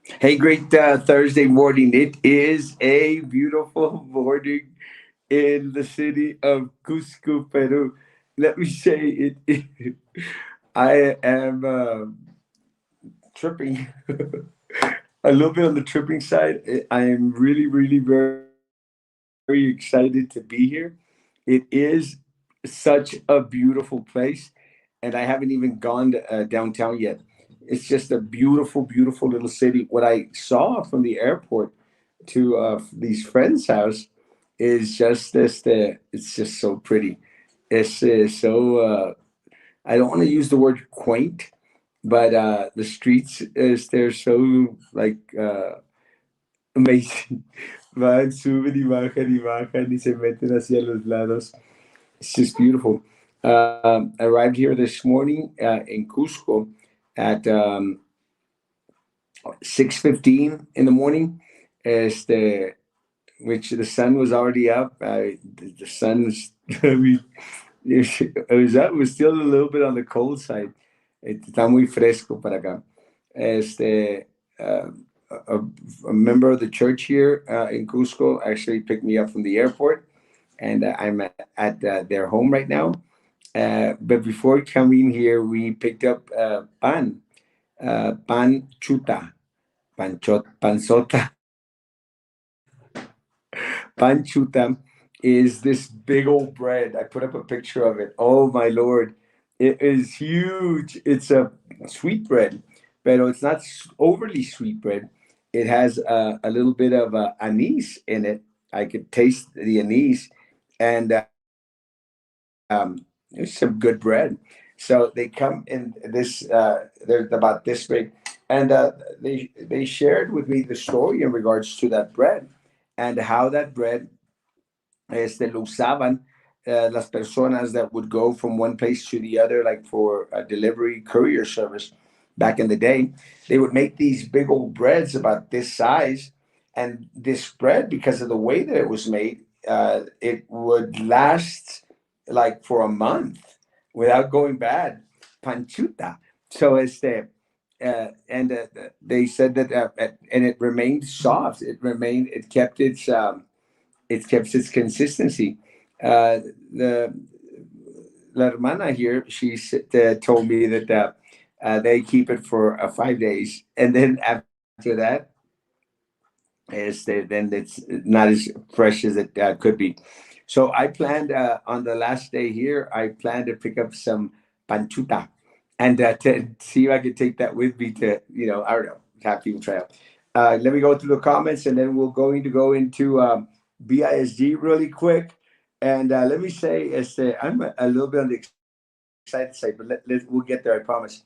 Hey, great Thursday morning. It is a beautiful morning in the city of Cusco, Peru. Let me say it. I am tripping a little bit on the tripping side. I am really, really very excited to be here. It is such a beautiful place, and I haven't even gone downtown yet. It's just a beautiful, beautiful little city. What I saw from the airport to these friends' house is just this. It's just so pretty. It's so. I don't want to use the word quaint, but the streets is they're so like amazing. Van, suben y bajan y se meten hacia los lados. It's just beautiful. I arrived here this morning in Cusco at 6:15 in the morning. Este, which the sun was already up. The sun was, I mean, it was up. It was still a little bit on the cold side. Está muy fresco para acá. Este, a, a member of the church here in Cusco actually picked me up from the airport, and I'm at their home right now. But before coming here, we picked up pan chuta, pansota. Panchuta is this big old bread. I put up a picture of it. Oh my lord, it is huge. It's a sweet bread, but it's not overly sweet bread. It has a little bit of anise in it. I could taste the anise, and it's some good bread. So they come in this. They're about this big, and they shared with me the story in regards to that bread and how that bread lo usaban las personas that would go from one place to the other, like for a delivery courier service back in the day. They would make these big old breads about this size, and this bread, because of the way that it was made, it would last like for a month without going bad. Panchuta. So and they said that, and it remained soft. It kept its consistency. The La Hermana here, told me that they keep it for 5 days, and then after that, then it's not as fresh as it could be. So I planned on the last day here. I planned to pick up some panchuta, and to see if I could take that with me to I don't know, have people try out. Let me go through the comments, and then we're going to go into BISG really quick. And let me say, I'm a little bit on the excited side, but we'll get there, I promise.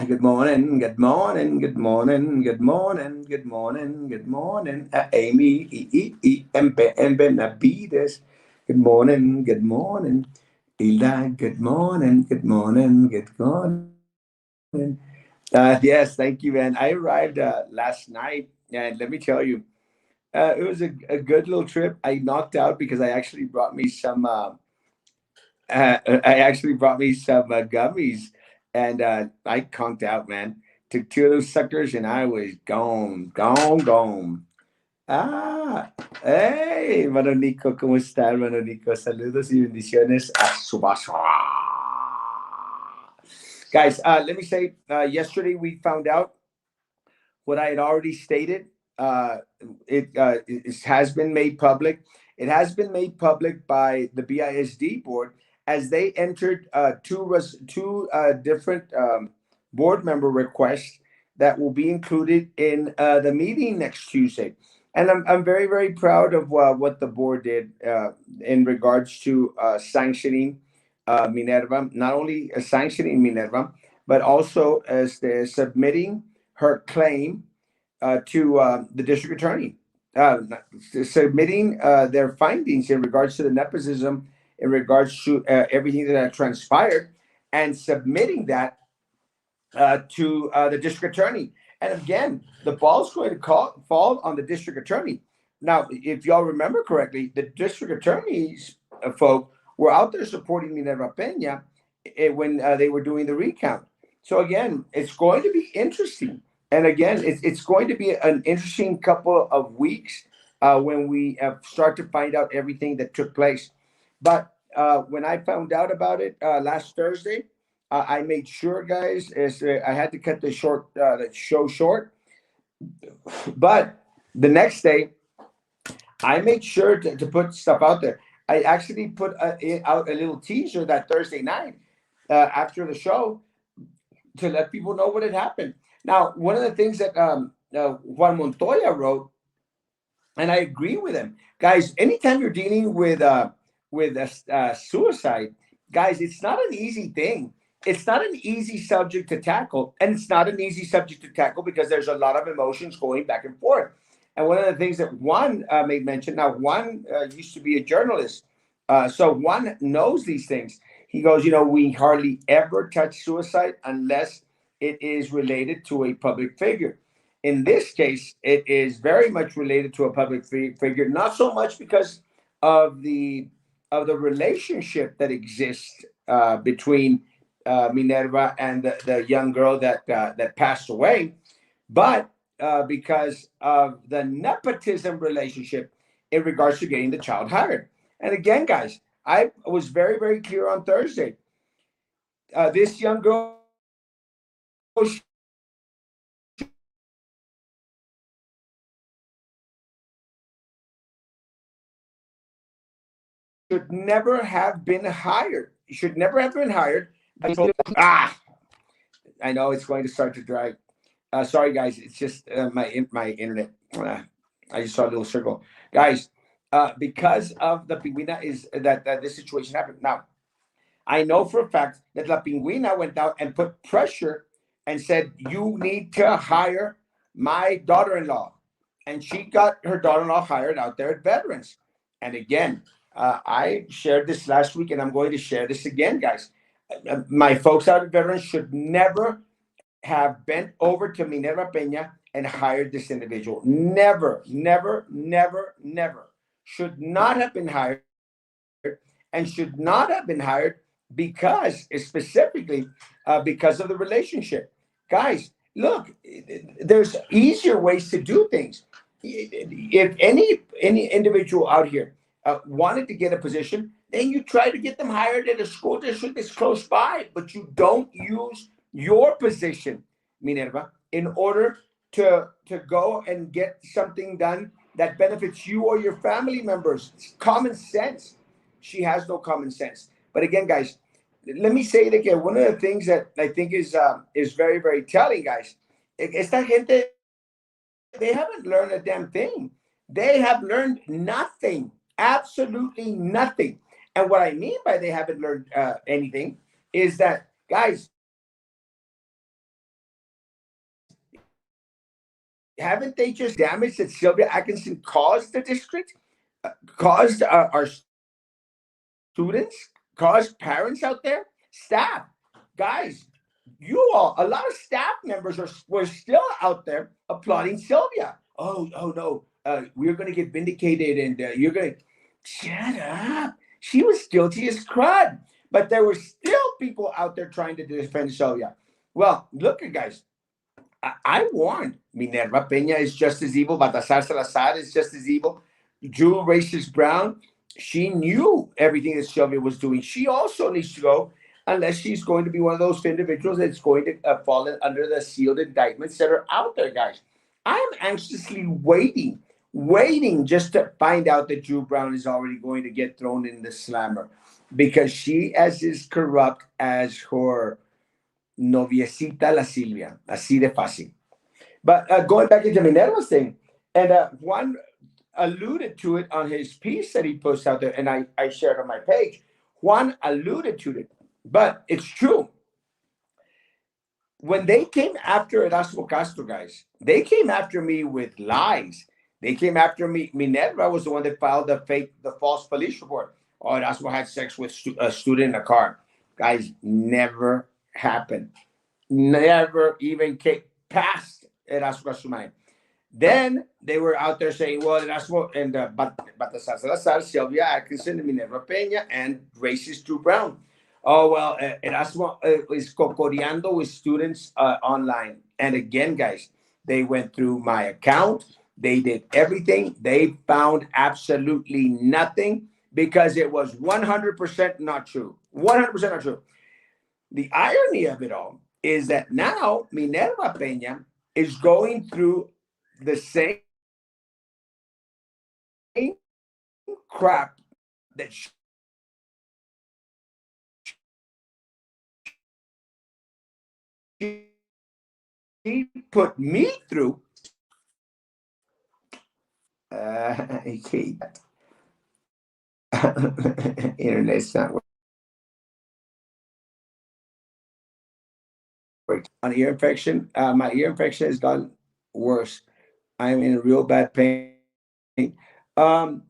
Good morning, good morning, good morning, good morning, good morning, good morning. Amy, and Benavides. Good morning, good morning. Eli, good morning, good morning, good morning. Yes, thank you, man. I arrived last night, and let me tell you, it was a good little trip. I knocked out because I actually brought me some gummies, and I conked out, man. Took two of those suckers, and I was gone, gone, gone. Ah, hey, hermano Nico, ¿cómo está, hermano Nico? Saludos y bendiciones a su vaso. Guys, let me say, yesterday we found out what I had already stated. Uh, it has been made public. It has been made public by the BISD board as they entered two different board member requests that will be included in the meeting next Tuesday. And I'm very, very proud of what the board did in regards to sanctioning Minerva, not only sanctioning Minerva, but also as they're submitting her claim to the district attorney, uh, submitting their findings in regards to the nepotism, in regards to everything that had transpired, and submitting that to the district attorney. And again, the ball's going to fall on the district attorney. Now, if y'all remember correctly, the district attorney's folk were out there supporting Minerva Peña when they were doing the recount. So again, it's going to be interesting And again, it's going to be an interesting couple of weeks when we start to find out everything that took place. But when I found out about it last Thursday, I made sure, guys, is I had to cut the show short. But the next day, I made sure to put stuff out there. I actually put out a little teaser that Thursday night after the show to let people know what had happened. Now, one of the things that Juan Montoya wrote, and I agree with him, guys. Anytime you're dealing with suicide, guys, it's not an easy thing. It's not an easy subject to tackle, and it's not an easy subject to tackle because there's a lot of emotions going back and forth. And one of the things that Juan made mention. Now, Juan used to be a journalist, so Juan knows these things. He goes, we hardly ever touch suicide unless it is related to a public figure. In this case, it is very much related to a public figure, not so much because of the relationship that exists between Minerva and the young girl that passed away, but because of the nepotism relationship in regards to getting the child hired. And again, guys, I was very, very clear on Thursday. This young girl should never have been hired. Should never have been hired. Should never have been hired. Should never have been hired. Ah, I know it's going to start to drag. Sorry, guys. It's just my internet. I just saw a little circle, guys. Because of the pingüina is that this situation happened. Now, I know for a fact that La Pingüina went out and put pressure and said, "You need to hire my daughter-in-law," and she got her daughter-in-law hired out there at Veterans. And again, I shared this last week, and I'm going to share this again, guys. My folks out at Veterans should never have bent over to Minerva Peña and hired this individual. Never, never, never, never. Should not have been hired and should not have been hired because, specifically, because of the relationship. Guys, look, there's easier ways to do things. If any individual out here wanted to get a position, then you try to get them hired at a school district that's close by, but you don't use your position, Minerva, in order to go and get something done that benefits you or your family members. It's common sense. She has no common sense. But again, guys, let me say it again. One of the things that I think is very, very telling, guys. Esta gente, they haven't learned a damn thing. They have learned nothing, absolutely nothing. And what I mean by they haven't learned anything is that, guys, haven't they just seen the damage that Sylvia Atkinson caused the district, caused our students, caused parents out there, staff, guys? A lot of staff members were still out there applauding Sylvia. Oh no, we're going to get vindicated, and you're going to shut up. She was guilty as crud, but there were still people out there trying to defend Sylvia. Well, look at guys. I warned Minerva Peña is just as evil. Baltasar Salazar is just as evil. Drew Racist Brown, she knew everything that Sylvia was doing. She also needs to go unless she's going to be one of those individuals that's going to fall under the sealed indictments that are out there, guys. I'm anxiously waiting just to find out that Drew Brown is already going to get thrown in the slammer because she is as corrupt as her noviecita La Silvia, así de fácil. But going back into Minerva's thing, and Juan alluded to it on his piece that he posted out there, and I shared on my page. Juan alluded to it, but it's true. When they came after Erasmo Castro, guys, they came after me with lies. They came after me. Minerva was the one that filed the false police report. Oh, Erasmo had sex with a student in a car. Guys, never happened. Never even came past Erasmo Castro's mind. Then they were out there saying, well, Erasmo and Baltasar Salazar, Sylvia Atkinson, and Minerva Peña, and racist Drew Brown. Oh, well, Erasmo is cocoreando with students online. And again, guys, They went through my account. They did everything. They found absolutely nothing because it was 100% not true. 100% not true. The irony of it all is that now Minerva Peña is going through the same crap that she put me through. I hate that. Internet's not working. On ear infection, my ear infection has gotten worse. I'm in real bad pain. Um,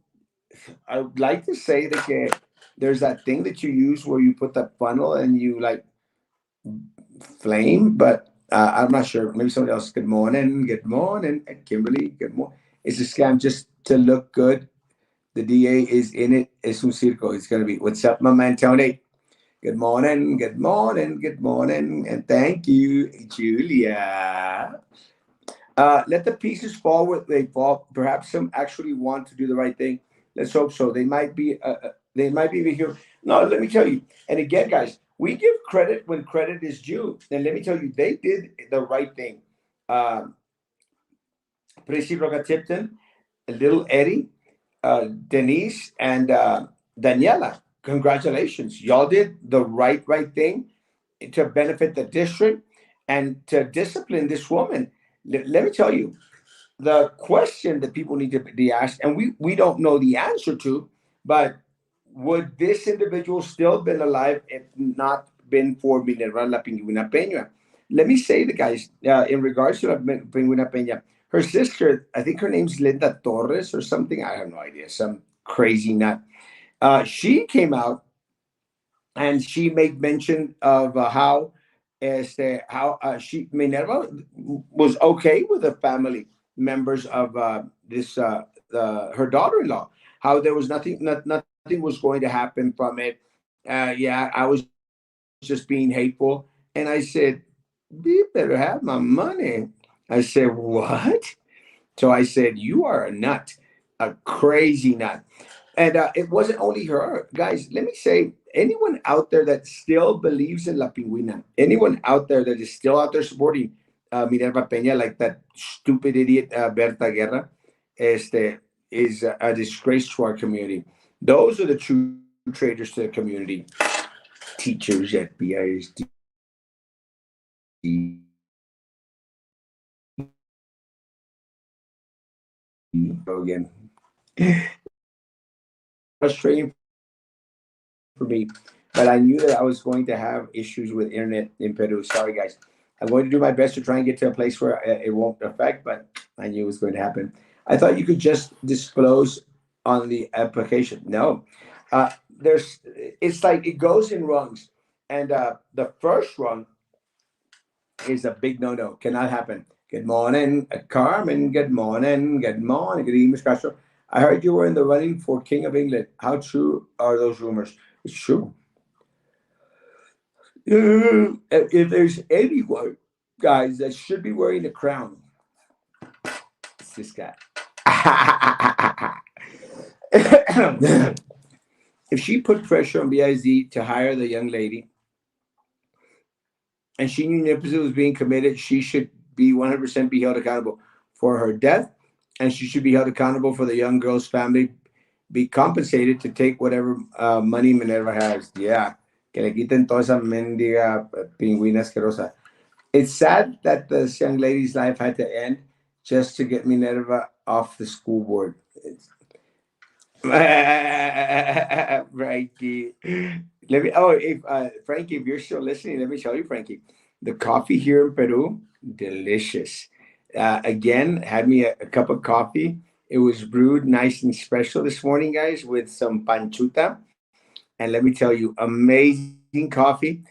I would like to say that there's that thing that you use where you put the funnel and you like flame, but I'm not sure. Maybe somebody else. Good morning, Kimberly. Good morning. It's a scam just to look good. The DA is in it. Es un circo. It's gonna be. What's up, my man Tony? Good morning. Good morning. Good morning, and thank you, Julia. Let the pieces fall where they fall. Perhaps some actually want to do the right thing. Let's hope so. They might be. They might be here. No, let me tell you. And again, guys, we give credit when credit is due. And let me tell you, they did the right thing. Um, Prissy Roga Tipton, Little Eddie, Denise, and Daniela. Congratulations, y'all did the right thing to benefit the district and to discipline this woman. Let me tell you, the question that people need to be asked, and we don't know the answer to, but would this individual still been alive if not been for Minerva La Pingüina Peña? Let me say the guys, in regards to La Pingüina Peña, her sister, I think her name's Linda Torres or something. I have no idea, some crazy nut. She came out and she made mention of how she Minerva was okay with the family members of this her daughter-in-law. How there was nothing was going to happen from it. Yeah, I was just being hateful, and I said, "You better have my money." I said, "What?" So I said, "You are a nut, a crazy nut." And it wasn't only her, guys. Let me say, anyone out there that still believes in La Pingüina, anyone out there that is still out there supporting Minerva Peña, like that stupid idiot Berta Guerra, is a disgrace to our community. Those are the true traitors to the community. Teachers at BISD. Go again. Frustrating for me, but I knew that I was going to have issues with internet in Peru. Sorry, guys. I'm going to do my best to try and get to a place where it won't affect, but I knew it was going to happen. I thought you could just disclose on the application. No, there's. It's like it goes in rungs, and the first rung is a big no-no. Cannot happen. Good morning, Carmen. Good morning. Good morning. Good evening, Miss Castro. I heard you were in the running for King of England. How true are those rumors? It's true. If there's anyone, guys, that should be wearing the crown, it's this guy. If she put pressure on BIZ to hire the young lady and she knew nepotism was being committed, she should be 100% be held accountable for her death, and she should be held accountable for the young girl's family, be compensated to take whatever money Minerva has. Yeah, que le quiten toda esa mendiga pingüina asquerosa. It's sad that this young lady's life had to end just to get Minerva off the school board. Frankie. Let me. Oh, if Frankie, if you're still listening, let me tell you, Frankie, the coffee here in Peru, delicious. Again, had me a cup of coffee. It was brewed nice and special this morning, guys, with some panchuta. And let me tell you, amazing coffee.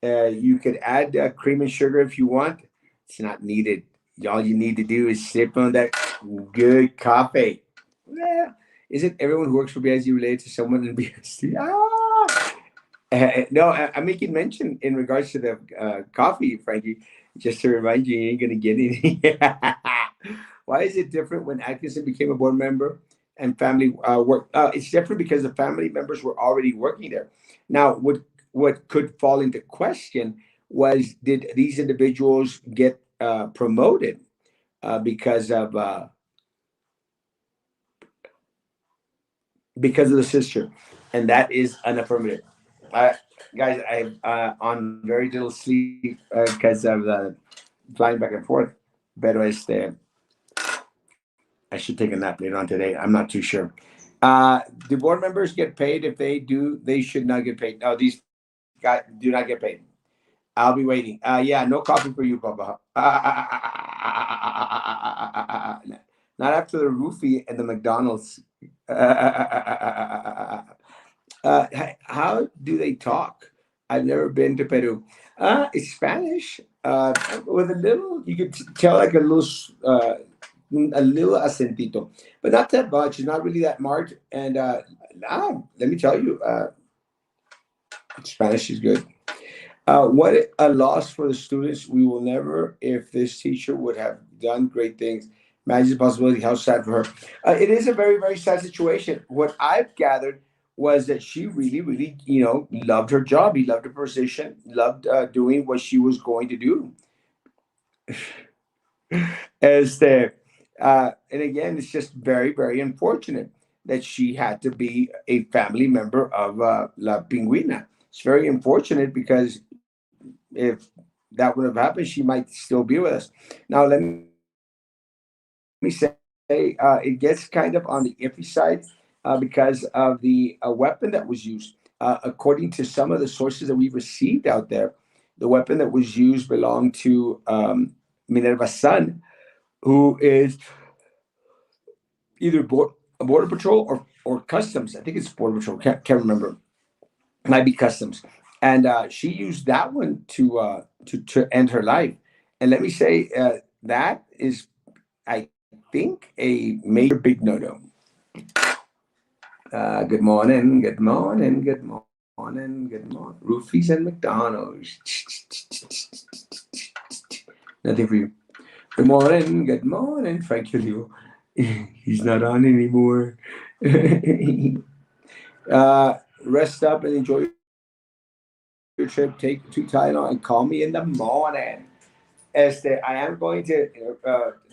You could add cream and sugar if you want. It's not needed. All you need to do is sip on that good coffee. Yeah. Isn't everyone who works for BIZ related to someone in BIZ? No, I'm making mention in regards to the coffee, Frankie. Just to remind you, you ain't gonna get any. Why is it different when Atkinson became a board member and family work? It's different because the family members were already working there. Now, what could fall into question was, did these individuals get promoted because of the sister? And that is an affirmative. Uh, Guys, I on very little sleep because of the flying back and forth. Pero I should take a nap later on today. I'm not too sure. Do board members get paid? If they do, they should not get paid. No, these guys do not get paid. I'll be waiting. Yeah, no coffee for you, Bubba. Not after the roofie and the McDonald's. How do they talk? I've never been to Peru. It's Spanish. With a little, you could tell like a little acentito, but not that much. It's not really that marked. And let me tell you, Spanish is good. What a loss for the students. We will never, if this teacher would have done great things. Imagine the possibility, how sad for her. It is a very, very sad situation. What I've gathered was that she really, really, loved her job. He loved her position, loved doing what she was going to do. Este, and again, it's just very, very unfortunate that she had to be a family member of La Pingüina. It's very unfortunate because if that would have happened, she might still be with us. Now, let me say, it gets kind of on the iffy side because of the weapon that was used. According to some of the sources that we've received out there, the weapon that was used belonged to Minerva's son, who is either border patrol or customs. I think it's border patrol. Can't remember. Might be customs, and she used that one to end her life. And let me say, that is, I think, a major big no-no. Good morning, good morning, good morning, good morning. Roofies and McDonald's. Nothing for you. Good morning, good morning, Frank Julio. He's not on anymore. Rest up and enjoy your trip. Take two Tylenol and call me in the morning. I am going to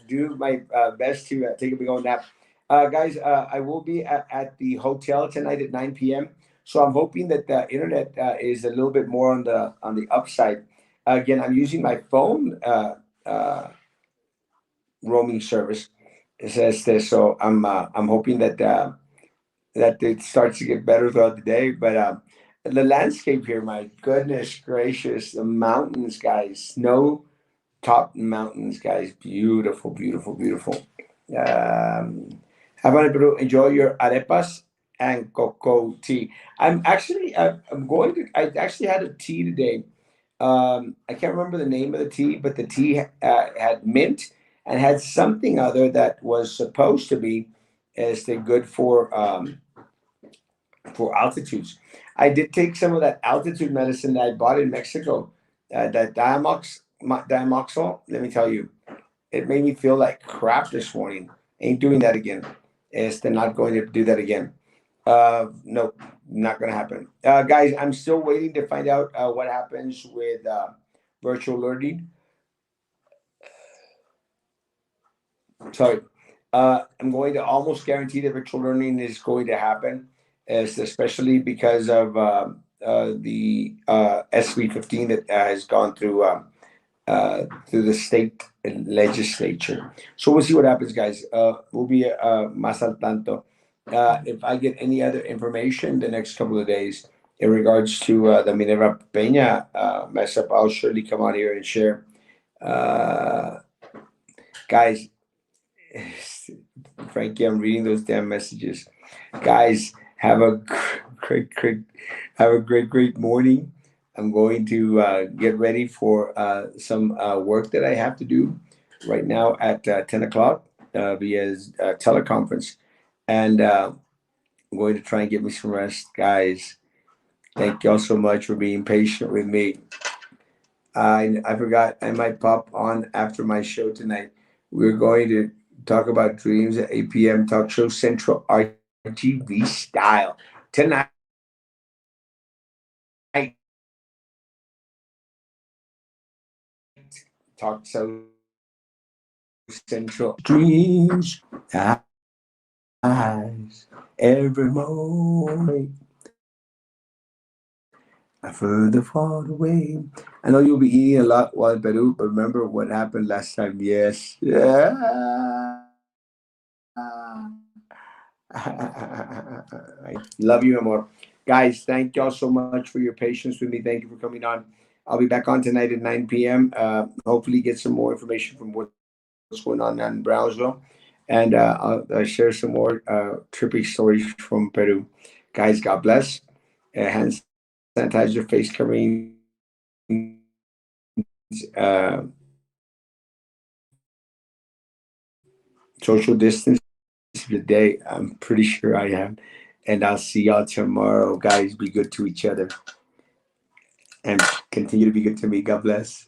do my best to take a big old nap. Guys, I will be at the hotel tonight at 9 p.m. So I'm hoping that the internet is a little bit more on the upside. Again, I'm using my phone roaming service. So I'm hoping that it starts to get better throughout the day. But the landscape here, my goodness gracious, the mountains, guys, snow top mountains, guys, beautiful, beautiful, beautiful. Um, have fun, Peru. Enjoy your arepas and cocoa tea. I'm going to. I actually had a tea today. I can't remember the name of the tea, but the tea had mint and had something other that was supposed to be as the good for altitudes. I did take some of that altitude medicine that I bought in Mexico, that Diamoxil. Let me tell you, it made me feel like crap this morning. Ain't doing that again. It's not going to do that again. No, not going to happen. Guys, I'm still waiting to find out what happens with virtual learning. Sorry. I'm going to almost guarantee that virtual learning is going to happen, especially because of the SB 15 that has gone through the state legislature. So we'll see what happens, guys. We'll be más al tanto. If I get any other information the next couple of days in regards to the Minerva Peña mess up, I'll surely come out here and share. Uh, Guys, Frankie, I'm reading those damn messages. Guys, have a great morning. I'm going to get ready for some work that I have to do right now at 10 o'clock via teleconference. And I'm going to try and get me some rest. Guys, thank y'all so much for being patient with me. I forgot. I might pop on after my show tonight. We're going to talk about dreams at 8 p.m. Talk Show Central RGV style tonight. Talk Show Central dreams, eyes, every moment. I further far away. I know you'll be eating a lot while in Peru, but remember what happened last time? Yes. Yeah. I love you, amor. Guys, thank y'all so much for your patience with me. Thank you for coming on. I'll be back on tonight at 9 p.m. Hopefully, get some more information from what's going on in Brownsville. And I'll share some more trippy stories from Peru. Guys, God bless. Hand sanitizer, face coverings, social distance. Today, I'm pretty sure I am. And I'll see y'all tomorrow. Guys, be good to each other and continue to be good to me. God bless.